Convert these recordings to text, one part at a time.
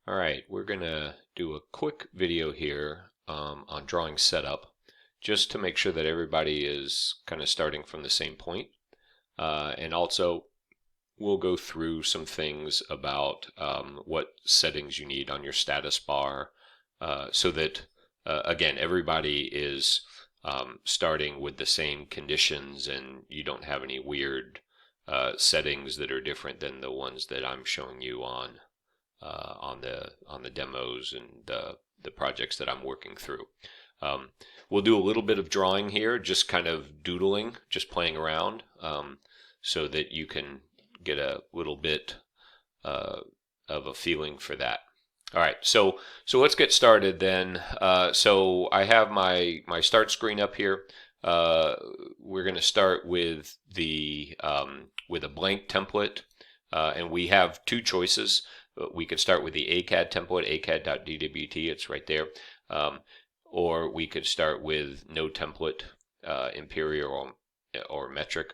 All right, we're going to do a quick video here on drawing setup, just to make sure that everybody is kind of starting from the same point. And also, we'll go through some things about what settings you need on your status bar so that, again, everybody is starting with the same conditions and you don't have any weird settings that are different than the ones that I'm showing you on the demos and the projects that I'm working through. We'll do a little bit of drawing here, just kind of doodling, just playing around, so that you can get a little bit of a feeling for that. All right, so let's get started then. So I have my start screen up here. We're going to start with with a blank template, and we have two choices. We could start with the ACAD template, acad.dwt, it's right there. Or we could start with no template, imperial or metric.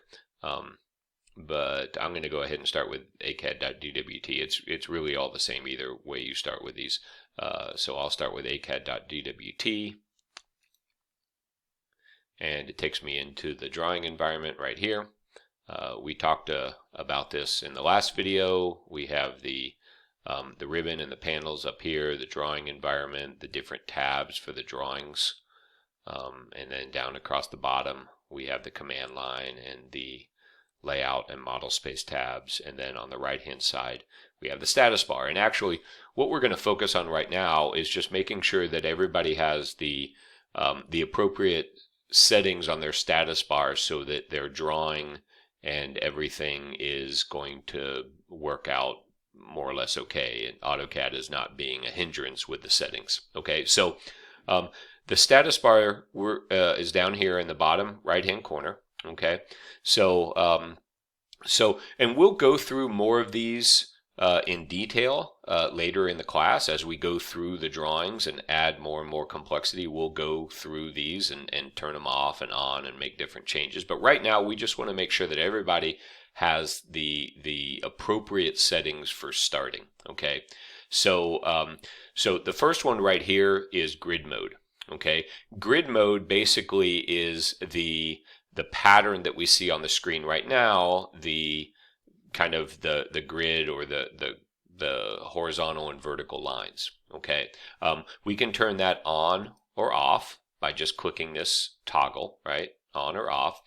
But I'm going to go ahead and start with acad.dwt. It's really all the same either way you start with these. So I'll start with acad.dwt. And it takes me into the drawing environment right here. We talked about this in the last video. We have the ribbon and the panels up here, the drawing environment, the different tabs for the drawings, and then down across the bottom we have the command line and the layout and model space tabs, and then on the right hand side we have the status bar. And actually what we're going to focus on right now is just making sure that everybody has the appropriate settings on their status bar so that their drawing and everything is going to work out more or less okay, and AutoCAD is not being a hindrance with the settings. Okay, so the status bar is down here in the bottom right hand corner. Okay, so and we'll go through more of these in detail later in the class as we go through the drawings and add more and more complexity. We'll go through these and turn them off and on and make different changes. But right now we just want to make sure that everybody has the appropriate settings for starting. Okay, so so the first one right here is grid mode. Okay, grid mode basically is the pattern that we see on the screen right now, the kind of the grid or the horizontal and vertical lines. Okay, we can turn that on or off by just clicking this toggle, right, on or off.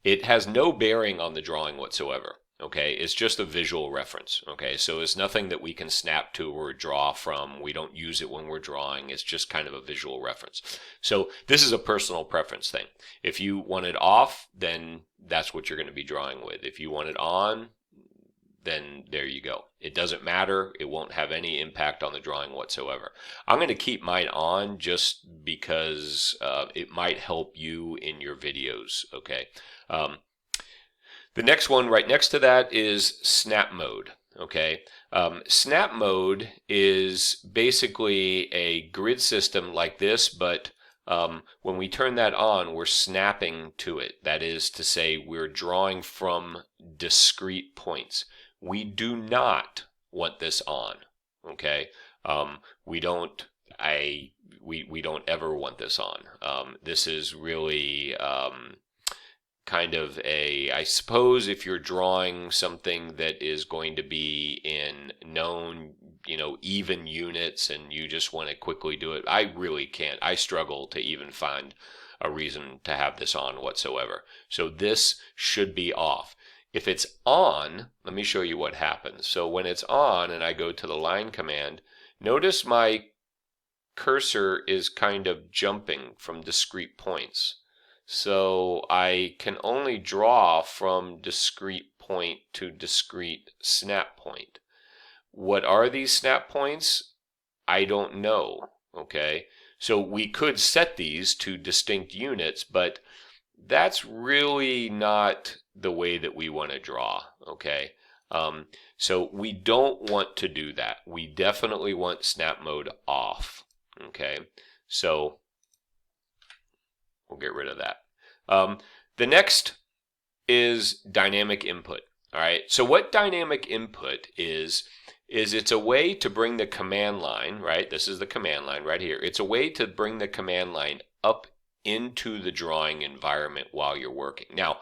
It has no bearing on the drawing whatsoever. Okay, it's just a visual reference. Okay, so it's nothing that we can snap to or draw from. We don't use it when we're drawing. It's just kind of a visual reference. So this is a personal preference thing. If you want it off, then that's what you're going to be drawing with. If you want it on, then there you go. It doesn't matter. It won't have any impact on the drawing whatsoever. I'm going to keep mine on just because it might help you in your videos. Okay. The next one right next to that is snap mode. Okay, snap mode is basically a grid system like this, but when we turn that on, we're snapping to it. That is to say, we're drawing from discrete points. We do not want this on. Okay, we don't ever want this on. This is really kind of I suppose if you're drawing something that is going to be in known, even units and you just want to quickly do it, I really can't. I struggle to even find a reason to have this on whatsoever. So this should be off. If it's on, let me show you what happens. So when it's on and I go to the line command, notice my cursor is kind of jumping from discrete points. So I can only draw from discrete point to discrete snap point. What are these snap points? I don't know. Okay, so we could set these to distinct units, but that's really not the way that we want to draw. Okay, so we don't want to do that. We definitely want snap mode off. Okay, so we'll get rid of that. The next is dynamic input. All right. So what dynamic input is is it's a way to bring the command line, right? This is the command line right here. It's a way to bring the command line up into the drawing environment while you're working. Now,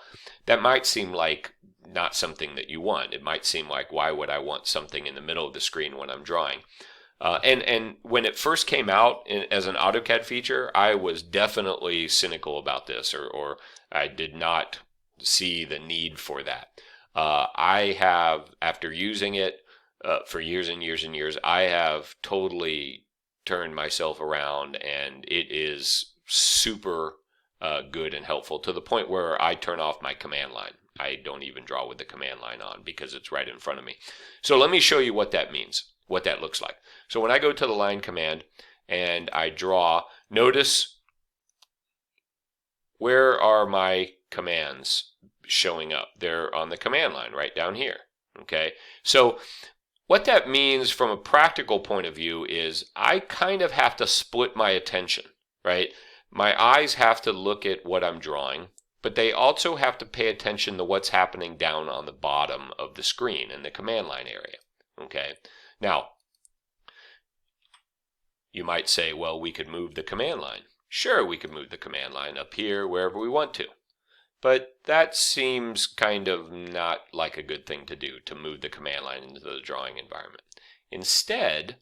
that might seem like not something that you want. It might seem like, why would I want something in the middle of the screen when I'm drawing? And when it first came out as an AutoCAD feature, I was definitely cynical about this, or I did not see the need for that. I have, after using it for years and years and years, I have totally turned myself around, and it is super good and helpful, to the point where I turn off my command line. I don't even draw with the command line on because it's right in front of me. So let me show you what that means, what that looks like. So when I go to the line command and I draw, notice where are my commands showing up? They're on the command line right down here. Okay, so what that means from a practical point of view is I kind of have to split my attention, right? My eyes have to look at what I'm drawing, but they also have to pay attention to what's happening down on the bottom of the screen in the command line area. Okay, now you might say, well, we could move the command line. Sure, we could move the command line up here, wherever we want to. But that seems kind of not like a good thing to do, to move the command line into the drawing environment. Instead,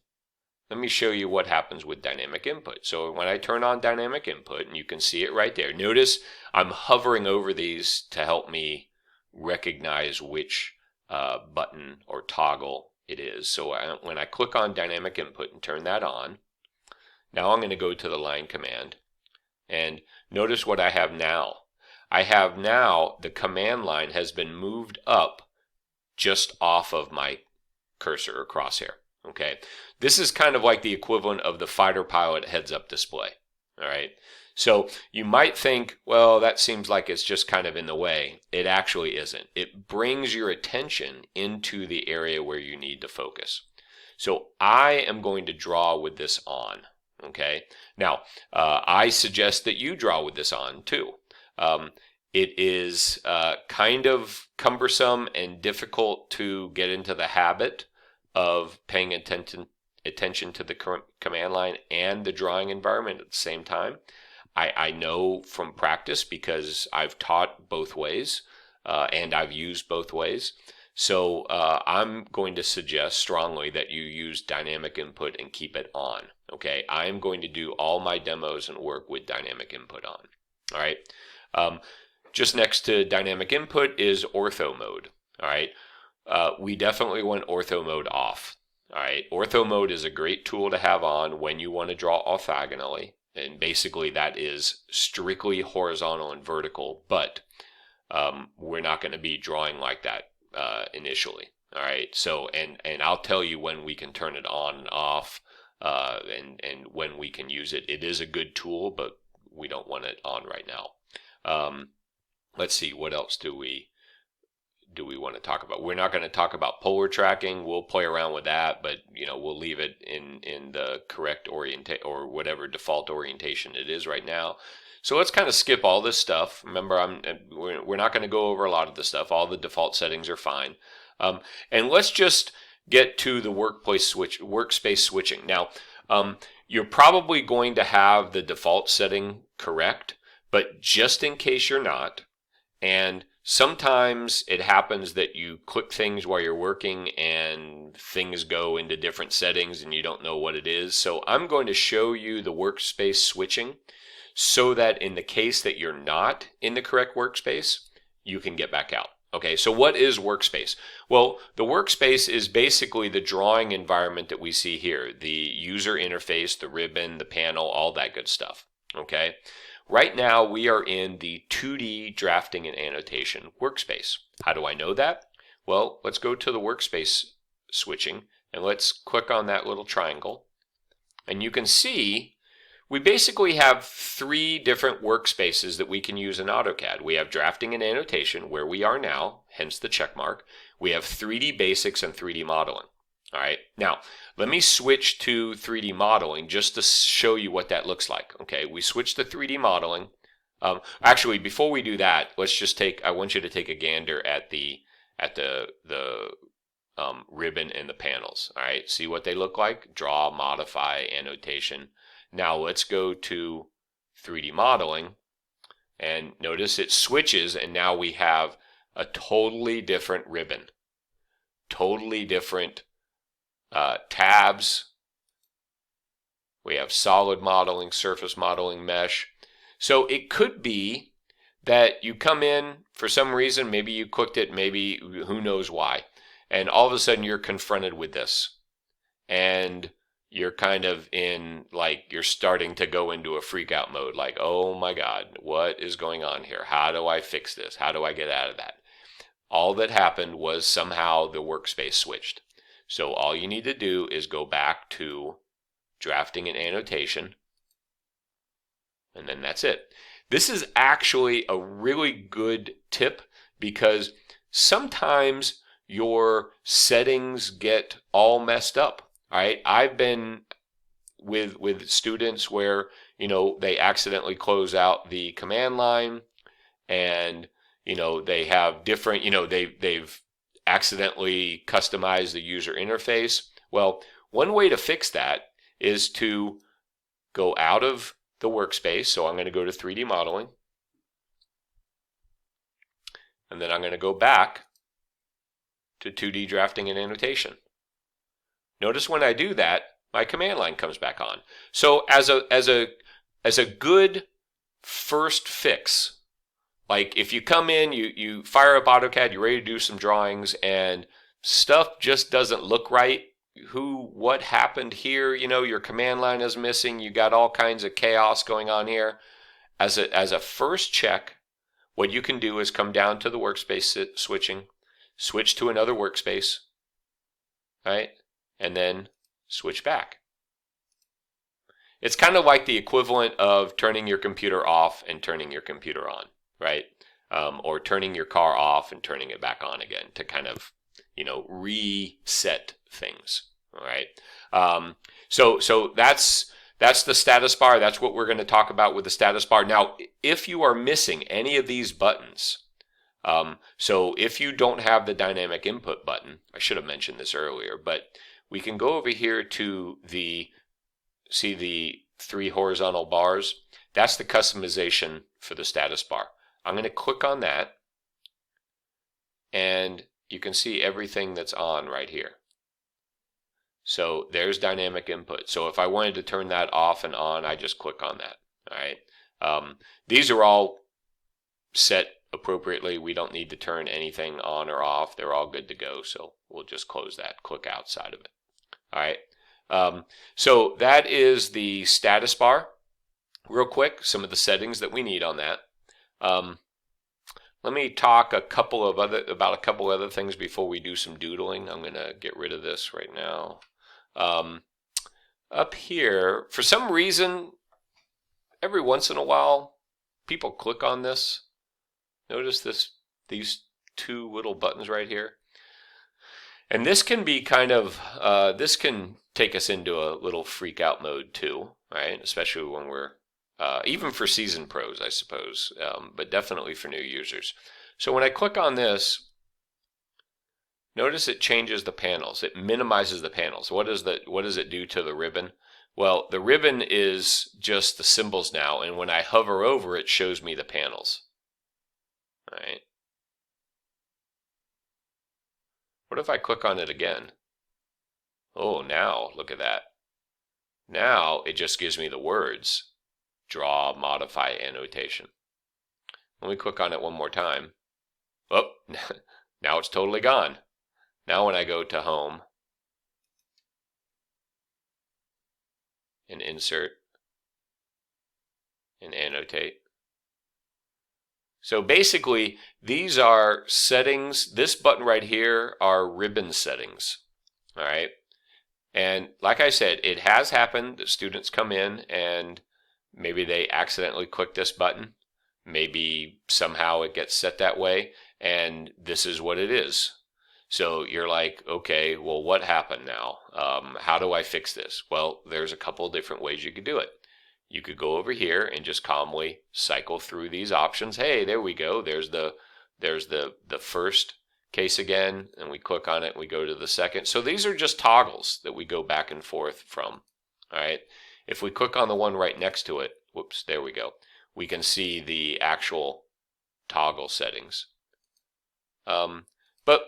let me show you what happens with dynamic input. So when I turn on dynamic input, and you can see it right there, notice I'm hovering over these to help me recognize which button or toggle it is. So when I click on dynamic input and turn that on, now I'm going to go to the line command, and notice what I have now. I have now the command line has been moved up just off of my cursor or crosshair. Okay, this is kind of like the equivalent of the fighter pilot heads-up display. All right, so you might think, well, that seems like it's just kind of in the way. It actually isn't. It brings your attention into the area where you need to focus. So I am going to draw with this on. Okay, now I suggest that you draw with this on too. It is kind of cumbersome and difficult to get into the habit of paying attention to the command line and the drawing environment at the same time. I know from practice, because I've taught both ways and I've used both ways. So I'm going to suggest strongly that you use dynamic input and keep it on. Okay, I'm going to do all my demos and work with dynamic input on. All right, just next to dynamic input is Ortho Mode. All right, we definitely want Ortho Mode off. All right, Ortho Mode is a great tool to have on when you want to draw orthogonally, and basically that is strictly horizontal and vertical, but we're not going to be drawing like that initially. All right, so and I'll tell you when we can turn it on and off, and when we can use it. It is a good tool, but we don't want it on right now. Let's see, what else do we want to talk about? We're not going to talk about polar tracking. We'll play around with that, but we'll leave it in the correct orientation, or whatever default orientation it is right now. So let's kind of skip all this stuff. Remember, we're not going to go over a lot of the stuff. All the default settings are fine. And let's just get to the workspace switching. Now, you're probably going to have the default setting correct, but just in case you're not, and sometimes it happens that you click things while you're working and things go into different settings and you don't know what it is. So I'm going to show you the workspace switching so that in the case that you're not in the correct workspace, you can get back out. Okay, so what is workspace? Well, the workspace is basically the drawing environment that we see here, the user interface, the ribbon, the panel, all that good stuff. Okay, right now we are in the 2D drafting and annotation workspace. How do I know that? Well, let's go to the workspace switching and let's click on that little triangle, and you can see we basically have 3 different workspaces that we can use in AutoCAD. We have drafting and annotation, where we are now, hence the check mark. We have 3D basics and 3D modeling. All right, now let me switch to 3D modeling just to show you what that looks like. Okay, we switch to 3D modeling. Actually, before we do that, let's just I want you to take a gander at the ribbon and the panels. All right, see what they look like? Draw, modify, annotation. Now let's go to 3D modeling, and notice it switches, and now we have a totally different ribbon, totally different tabs. We have solid modeling, surface modeling, mesh. So it could be that you come in for some reason, maybe you clicked it, maybe who knows why, and all of a sudden you're confronted with this, and you're kind of in, like, you're starting to go into a freak out mode, like, oh my God, what is going on here? How do I fix this? How do I get out of that? All that happened was somehow the workspace switched. So all you need to do is go back to drafting and annotation, and then that's it. This is actually a really good tip because sometimes your settings get all messed up. All right, I've been with students where, you know, they accidentally close out the command line, and, you know, they have different, you know, they've accidentally customized the user interface. Well, one way to fix that is to go out of the workspace. So I'm going to go to 3D modeling, and then I'm going to go back to 2D drafting and annotation. Notice when I do that, my command line comes back on. So as a good first fix, like if you come in, you fire up AutoCAD, you're ready to do some drawings, and stuff just doesn't look right. What happened here? You know, your command line is missing. You got all kinds of chaos going on here. As a first check, what you can do is come down to the workspace switching, switch to another workspace, right? And then switch back. It's kind of like the equivalent of turning your computer off and turning your computer on, right? Or turning your car off and turning it back on again to kind of, you know, reset things. All right. So that's the status bar. That's what we're going to talk about with the status bar. Now, if you are missing any of these buttons, so if you don't have the dynamic input button, I should have mentioned this earlier, but we can go over here to see the 3 horizontal bars. That's the customization for the status bar. I'm going to click on that, and you can see everything that's on right here. So there's dynamic input. So if I wanted to turn that off and on, I just click on that. All right. These are all set appropriately. We don't need to turn anything on or off. They're all good to go. So we'll just close that, click outside of it. All right. So that is the status bar. Real quick, some of the settings that we need on that. Let me talk about a couple other things before we do some doodling. I'm going to get rid of this right now. Up here, for some reason, every once in a while, people click on this. Notice these 2 little buttons right here. And this can be kind of, this can take us into a little freak out mode too, right? Especially when we're, even for seasoned pros, I suppose, but definitely for new users. So when I click on this, notice it changes the panels. It minimizes the panels. What does it do to the ribbon? Well, the ribbon is just the symbols now, and when I hover over it, shows me the panels. All right. What if I click on it again? Oh, now look at that. Now it just gives me the words. Draw, modify, annotation. Let me click on it one more time. Oh, now it's totally gone. Now when I go to home and insert and annotate. So basically, these are settings. This button right here are ribbon settings. All right. And like I said, it has happened that students come in and maybe they accidentally click this button. Maybe somehow it gets set that way, and this is what it is. So you're like, okay, well, what happened now? How do I fix this? Well, there's a couple of different ways you could do it. You could go over here and just calmly cycle through these options. Hey, there we go. There's the first case again, and we click on it, and we go to the second. So these are just toggles that we go back and forth from. All right. If we click on the one right next to it, whoops, there we go. We can see the actual toggle settings. But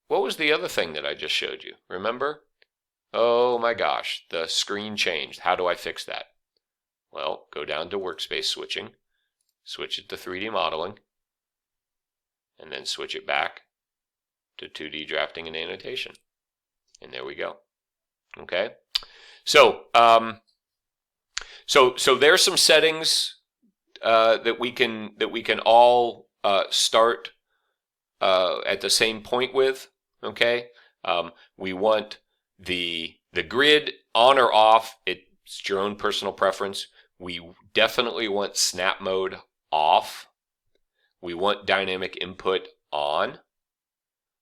what was the other thing that I just showed you? Remember? Oh my gosh, the screen changed. How do I fix that? Well, go down to Workspace Switching, switch it to 3D modeling, and then switch it back to 2D drafting and annotation. And there we go. Okay? So, so there's some settings that we can all start at the same point with. Okay, we want the grid on or off. It's your own personal preference. We definitely want snap mode off. We want dynamic input on.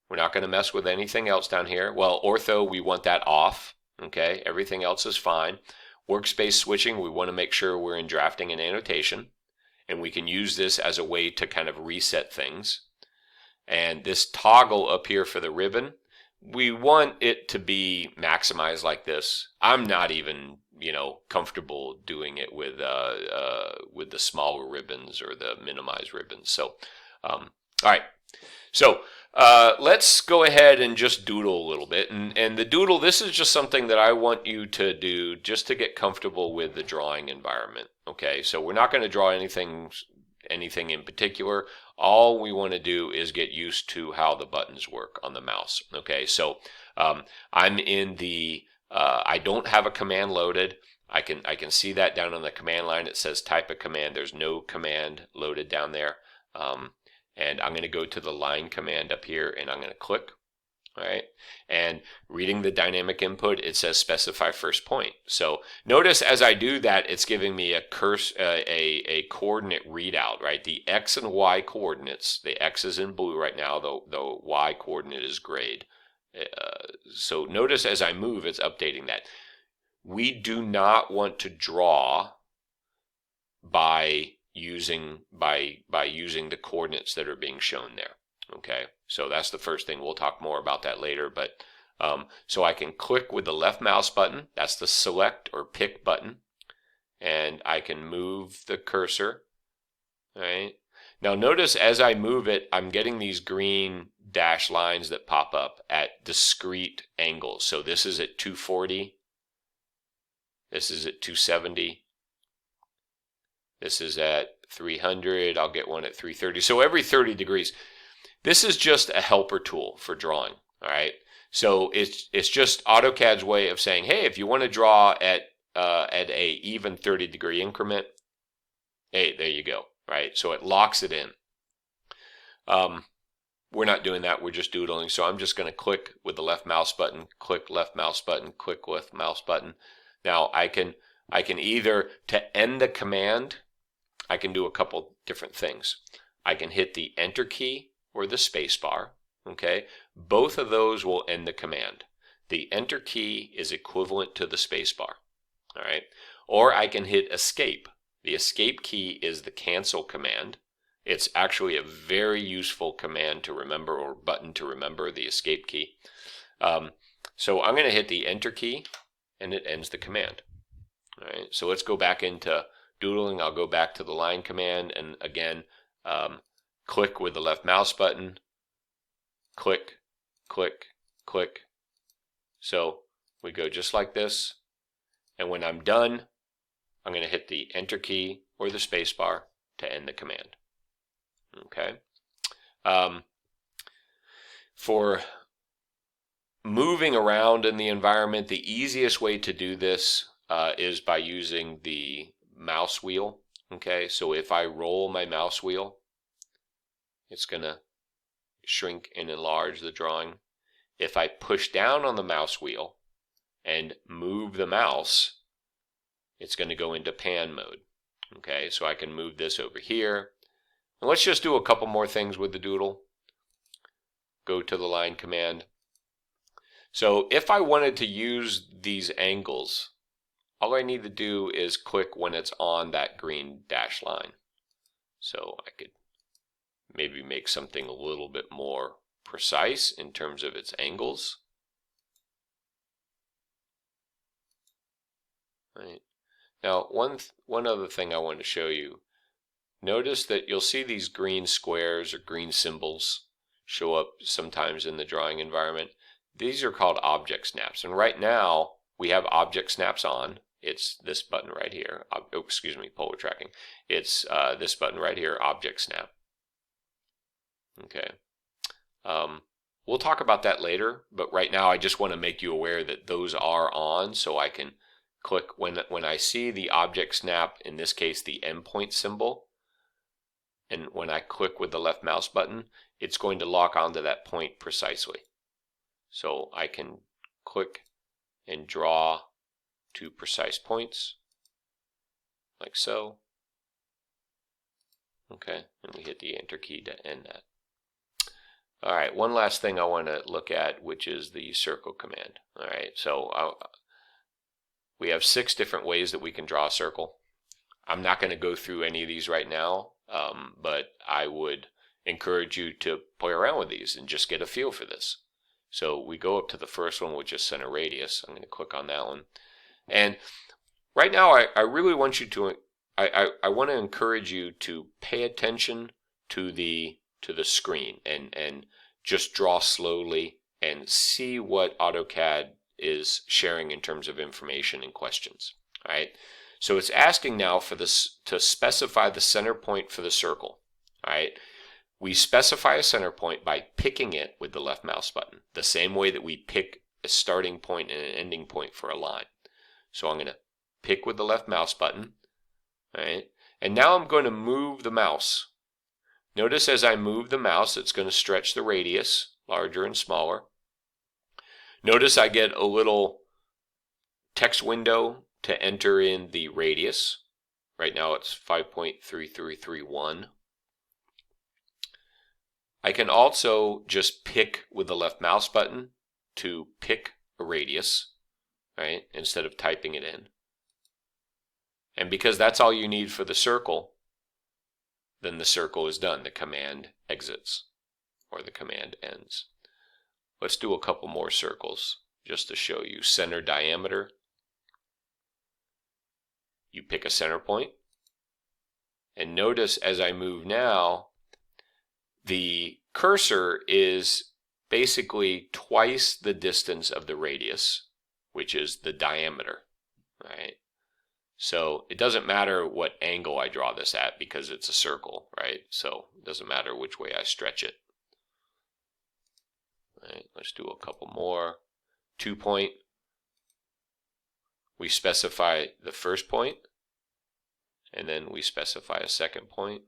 We're not going to mess with anything else down here. Well, ortho, we want that off. Okay, everything else is fine. Workspace switching, we want to make sure we're in drafting and annotation, and we can use this as a way to kind of reset things. And this toggle up here for the ribbon, we want it to be maximized like this. I'm not even, comfortable doing it with the smaller ribbons or the minimized ribbons. So, all right. So let's go ahead and just doodle a little bit. And the doodle, this is just something that I want you to do just to get comfortable with the drawing environment. Okay, so we're not going to draw anything in particular. All we want to do is get used to how the buttons work on the mouse. Okay, so I'm in the, I don't have a command loaded. I can see that down on the command line. It says type a command. There's no command loaded down there. And I'm going to go to the line command up here, and I'm going to click. All right, and reading the dynamic input, it says specify first point. So notice as I do that, it's giving me a coordinate readout, right? The X and Y coordinates. The X is in blue right now, the Y coordinate is grayed. So notice as I move, it's updating that. We do not want to draw by using the coordinates that are being shown there. Okay, so that's the first thing. We'll talk more about that later. But so I can click with the left mouse button. That's the select or pick button, and I can move the cursor. All right. Now notice as I move it, I'm getting these green dashed lines that pop up at discrete angles. So this is at 240. This is at 270. This is at 300. I'll get one at 330. So every 30 degrees. This is just a helper tool for drawing. All right. So it's just AutoCAD's way of saying, hey, if you want to draw at a even 30-degree increment, hey, there you go. Right. So it locks it in. We're not doing that. We're just doodling. So I'm just going to click with the left mouse button, click left mouse button, click left mouse button. Now I can either, to end the command, I can do a couple different things. I can hit the enter key or the space bar. Okay, both of those will end the command. The enter key is equivalent to the space bar. All right, or I can hit escape. The escape key is the cancel command. It's actually a very useful command to remember, or button to remember, the escape key. So I'm going to hit the enter key, and it ends the command. All right, so let's go back into doodling. I'll go back to the line command, and again, click with the left mouse button, click, click, click. So we go just like this, and when I'm done, I'm going to hit the enter key or the space bar to end the command. Okay. For moving around in the environment, the easiest way to do this is by using the mouse wheel. Okay, so if I roll my mouse wheel, it's going to shrink and enlarge the drawing. If I push down on the mouse wheel and move the mouse, it's going to go into pan mode. Okay, so I can move this over here. And let's just do a couple more things with the doodle. Go to the line command. So if I wanted to use these angles, all I need to do is click when it's on that green dash line. So I could maybe make something a little bit more precise in terms of its angles. Right. Now, one other thing I want to show you. Notice that you'll see these green squares or green symbols show up sometimes in the drawing environment. These are called object snaps, and right now we have object snaps on. It's this button right here. Polar tracking. It's this button right here, object snap. Okay. We'll talk about that later, but right now I just want to make you aware that those are on, so I can click when I see the object snap, in this case the endpoint symbol, and when I click with the left mouse button, it's going to lock onto that point precisely. So I can click and draw to precise points, like so. Okay, and we hit the Enter key to end that. All right, one last thing I want to look at, which is the circle command. All right, so we have 6 different ways that we can draw a circle. I'm not going to go through any of these right now, but I would encourage you to play around with these and just get a feel for this. So we go up to the first one, which is center radius. I'm going to click on that one. And right now I really want you to, I want to encourage you to pay attention to the screen and just draw slowly and see what AutoCAD is sharing in terms of information and questions. All right. So it's asking now for this to specify the center point for the circle. All right. We specify a center point by picking it with the left mouse button, the same way that we pick a starting point and an ending point for a line. So I'm going to pick with the left mouse button. All right. And now I'm going to move the mouse. Notice as I move the mouse, it's going to stretch the radius larger and smaller. Notice I get a little text window to enter in the radius. Right now it's 5.3331. I can also just pick with the left mouse button to pick a radius, right, instead of typing it in. And because that's all you need for the circle, then the circle is done. The command exits, or the command ends. Let's do a couple more circles just to show you. Center diameter. You pick a center point. And notice as I move now, the cursor is basically twice the distance of the radius, which is the diameter, right? So it doesn't matter what angle I draw this at because it's a circle, right? So it doesn't matter which way I stretch it. All right, let's do a couple more. 2 point. We specify the first point, and then we specify a second point.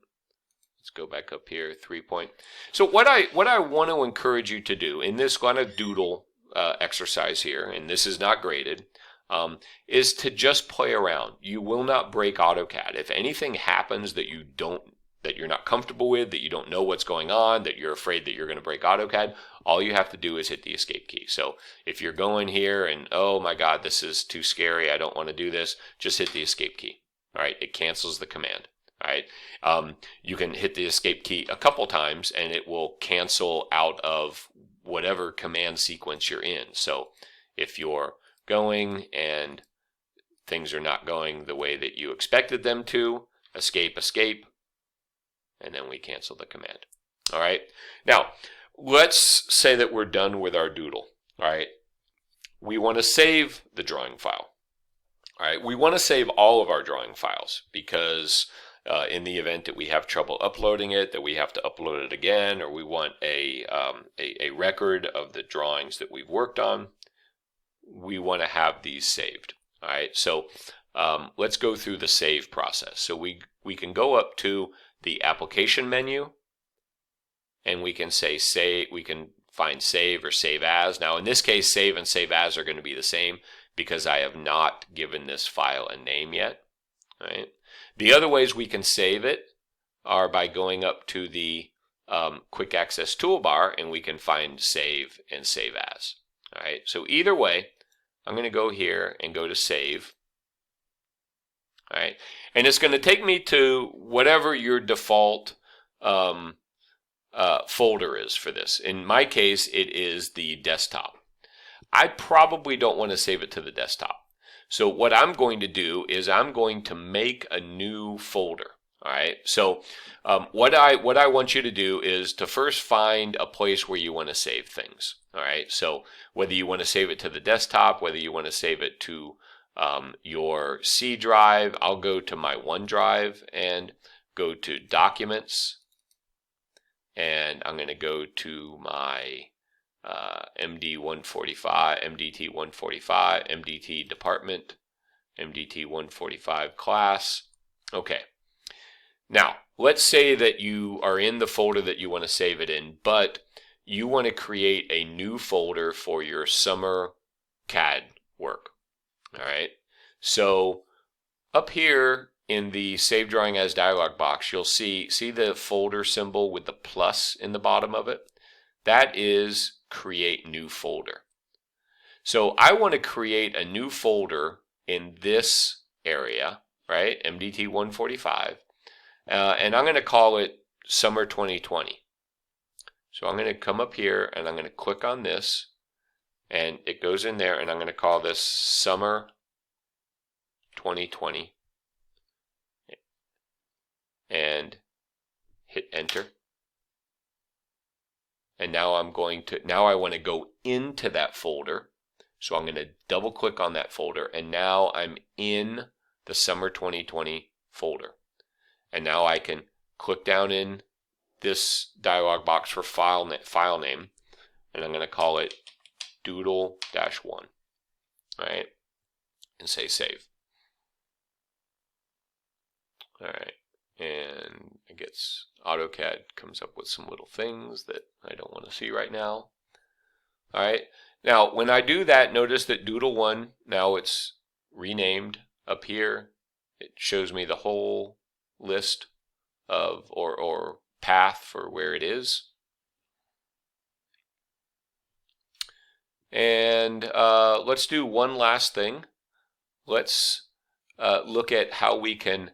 Let's go back up here, 3 point. So what I want to encourage you to do in this kind of doodle exercise here, and this is not graded, is to just play around. You will not break AutoCAD. If anything happens that you're not comfortable with, that you don't know what's going on, that you're afraid that you're going to break AutoCAD, all you have to do is hit the escape key. So if you're going here and, oh my God, this is too scary, I don't want to do this, just hit the escape key. All right, it cancels the command. All right, you can hit the escape key a couple times and it will cancel out of whatever command sequence you're in. So if you're going and things are not going the way that you expected them to, escape, and then we cancel the command. All right, now let's say that we're done with our doodle. All right, we want to save the drawing file. All right, we want to save all of our drawing files because in the event that we have trouble uploading it, that we have to upload it again, or we want a record of the drawings that we've worked on, we want to have these saved. All right, so let's go through the save process. So we can go up to the application menu, and we can say save. We can find save or save as. Now in this case, save and save as are going to be the same because I have not given this file a name yet. All right. The other ways we can save it are by going up to the quick access toolbar, and we can find save and save as. All right. So either way, I'm going to go here and go to save. All right. And it's going to take me to whatever your default folder is for this. In my case, it is the desktop. I probably don't want to save it to the desktop. So what I'm going to do is I'm going to make a new folder. All right. So what I want you to do is to first find a place where you want to save things. All right. So whether you want to save it to the desktop, whether you want to save it to your C drive, I'll go to my OneDrive and go to Documents, and I'm going to go to my MDT 145, MDT department, MDT 145 class. Okay. Now, let's say that you are in the folder that you want to save it in, but you want to create a new folder for your summer CAD work. All right. So up here in the Save Drawing As dialog box, you'll see the folder symbol with the plus in the bottom of it? That is Create New Folder. So I want to create a new folder in this area, right? MDT 145. And I'm going to call it Summer 2020. So I'm going to come up here and I'm going to click on this, and it goes in there, and I'm going to call this Summer 2020 and hit enter. And now I want to go into that folder. So I'm going to double click on that folder, and now I'm in the Summer 2020 folder. And now I can click down in this dialog box for file name, and I'm going to call it Doodle-1, right? And say save. All right, and I guess AutoCAD comes up with some little things that I don't want to see right now. All right, now when I do that, notice that Doodle-1, now it's renamed up here. It shows me the whole list of or path for where it is. And let's do one last thing. Let's look at how we can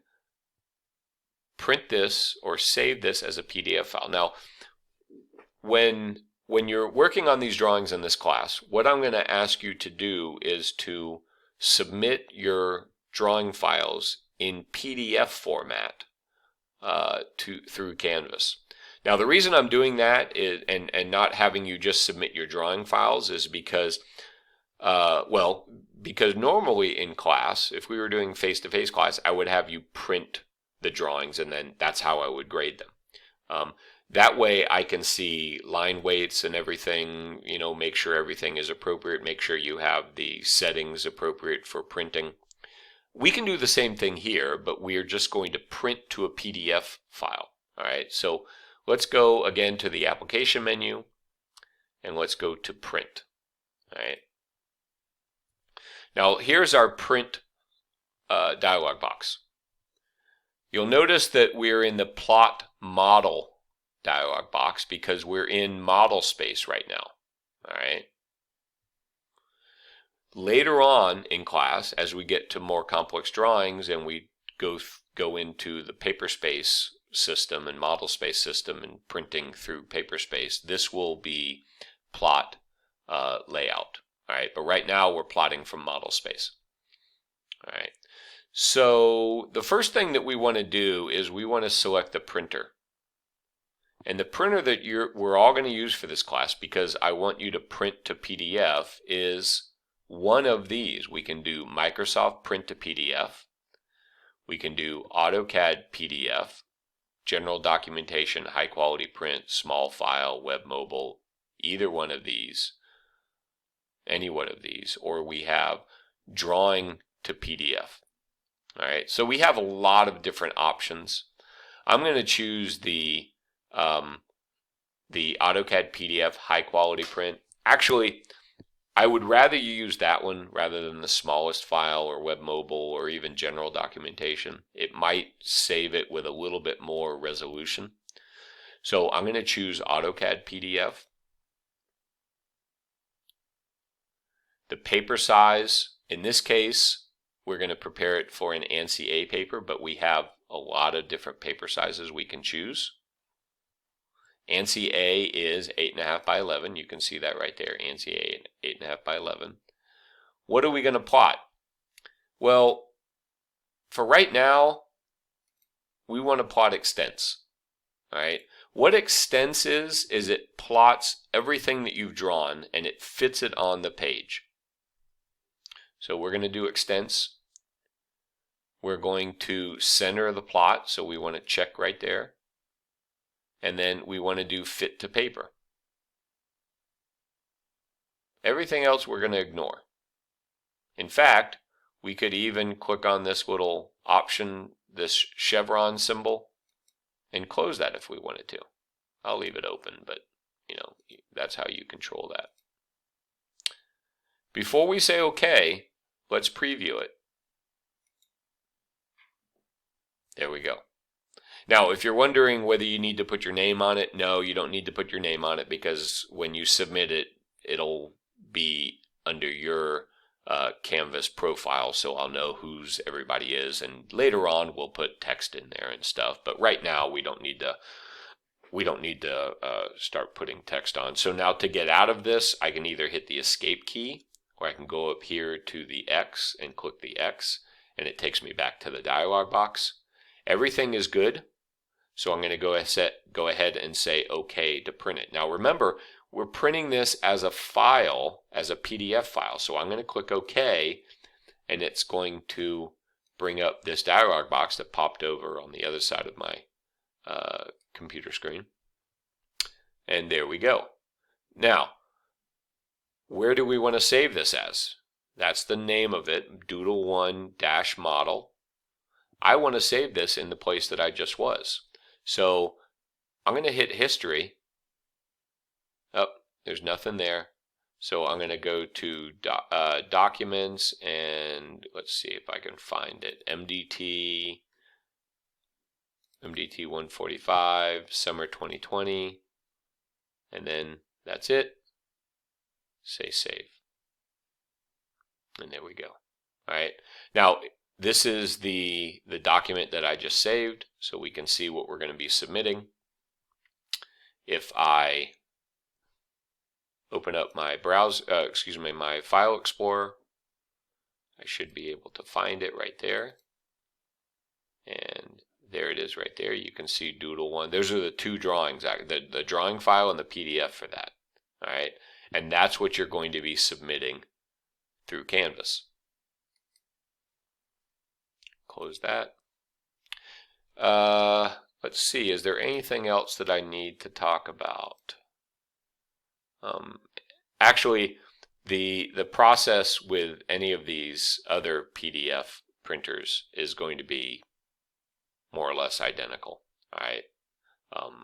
print this or save this as a PDF file. Now, when you're working on these drawings in this class, what I'm going to ask you to do is to submit your drawing files in PDF format through Canvas. Now, the reason I'm doing that is, and not having you just submit your drawing files, is because because normally in class, if we were doing face-to-face class, I would have you print the drawings, and then that's how I would grade them. That way I can see line weights and everything, make sure everything is appropriate, make sure you have the settings appropriate for printing. We can do the same thing here, but we are just going to print to a PDF file. All right, so let's go again to the application menu, and let's go to print. All right. Now here's our print dialog box. You'll notice that we're in the plot model dialog box because we're in model space right now. All right. Later on in class, as we get to more complex drawings and we go into the paper space system and model space system and printing through paper space, this will be plot layout. All right, but right now we're plotting from model space. All right. So the first thing that we want to do is we want to select the printer. And the printer that we're all going to use for this class, because I want you to print to PDF, is one of these. We can do Microsoft Print to PDF. We can do AutoCAD PDF, general documentation, high quality print, small file, web mobile, either one of these, any one of these, or we have drawing to PDF. All right, so we have a lot of different options. I'm going to choose the AutoCAD PDF high quality print. Actually, I would rather you use that one rather than the smallest file or web mobile or even general documentation. It might save it with a little bit more resolution. So I'm going to choose AutoCAD PDF. The paper size, in this case, we're going to prepare it for an ANSI A paper, but we have a lot of different paper sizes we can choose. ANSI A is 8.5 by 11. You can see that right there. ANSI A 8.5 by 11. What are we going to plot? Well, for right now, we want to plot extents. All right. What extents is it plots everything that you've drawn and it fits it on the page. So we're going to do extents. We're going to center the plot, so we want to check right there. And then we want to do fit to paper. Everything else we're going to ignore. In fact, we could even click on this little option, this chevron symbol, and close that if we wanted to. I'll leave it open, but you know, that's how you control that. Before we say OK, let's preview it. There we go. Now, if you're wondering whether you need to put your name on it, no, you don't need to put your name on it, because when you submit it, it'll be under your Canvas profile, so I'll know whose everybody is, and later on we'll put text in there and stuff. But right now we don't need to start putting text on. So now to get out of this, I can either hit the escape key, or I can go up here to the X and click the X, and it takes me back to the dialog box. Everything is good, so I'm going to go ahead and say OK to print it. Now remember, we're printing this as a file, as a PDF file. So I'm going to click OK, and it's going to bring up this dialog box that popped over on the other side of my computer screen. And there we go. Now, where do we want to save this as? That's the name of it, Doodle1-model. I want to save this in the place that I just was. So I'm going to hit History. Oh, there's nothing there. So I'm going to go to Documents, and let's see if I can find it. MDT 145, Summer 2020. And then that's it. Say Save. And there we go. All right. Now, this is the document that I just saved, so we can see what we're going to be submitting. If I open up my my File Explorer, I should be able to find it right there. And there it is right there. You can see Doodle 1. Those are the two drawings, the drawing file and the PDF for that. All right, and that's what you're going to be submitting through Canvas. Close that. Let's see, is there anything else that I need to talk about? Actually, the process with any of these other PDF printers is going to be more or less identical. All right.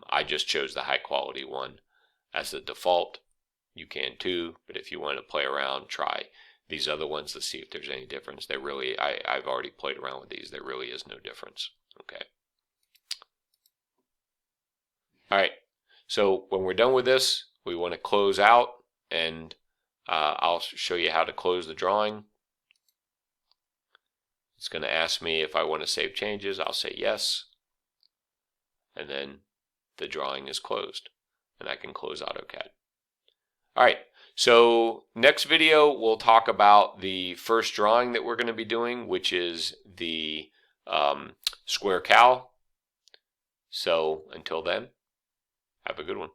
I just chose the high quality one as the default. You can too, but if you want to play around, try these other ones to see if there's any difference. There really, I've already played around with these. There really is no difference. Okay. All right. So when we're done with this, we want to close out, and I'll show you how to close the drawing. It's going to ask me if I want to save changes. I'll say yes. And then the drawing is closed, and I can close AutoCAD. All right. So next video, we'll talk about the first drawing that we're going to be doing, which is the square cow. So until then, have a good one.